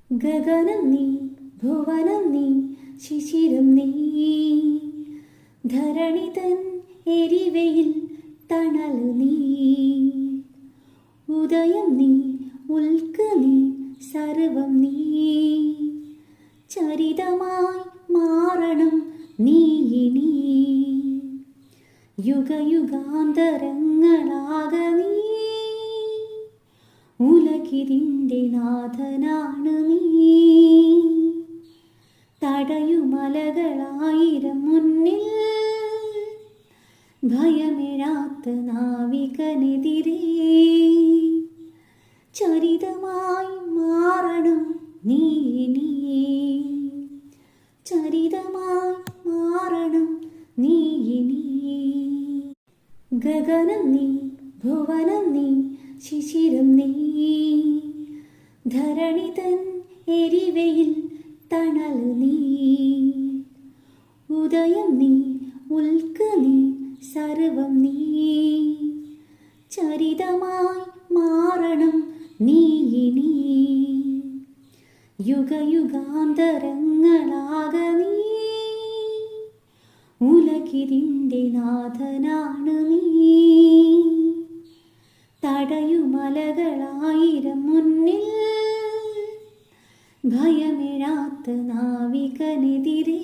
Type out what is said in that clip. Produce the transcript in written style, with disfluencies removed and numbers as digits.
ഗഗനം നീ, ഭുവനം നീ, ശിശിരം നീ, ധരണി തൻ എരിവയിൽ തണൽ നീ. ഉദയം നീ, ഉൽക്ക നീ, സർവം നീ, ചരിതമായി മാറണം നീ ഇനി. യുഗയുഗാന്തരങ്ങളാക നീ, ഉലകിതിൻ്റെ നാഥനാണ് നീ. തടയുമലകളായിരം മുന്നിൽ, ഭയമിഴാത്ത നാവികനെതിരെ, ചരിതമായി മാറണം നീ ഇനി. ചരിതമായി മാറണം നീ ഇനി. ഗഗനം നീ, ഭുവനം നീ, ശിശിരം നീ, ധരണി തൻ എരിവയിൽ തണൽ നീ. ഉദയം നീ, ഉൽക്ക നീ, സർവം നീ, ചരിതമായി മാറണം നീ ഇനി. യുഗയുഗാന്തരങ്ങളാക നീ, ഉലകിതിൻ്റെ നാഥനാണ് നീ. തടയുമലകളായിരം മുന്നിൽ, ഭയമിഴാത്ത നാവികനെതിരെ,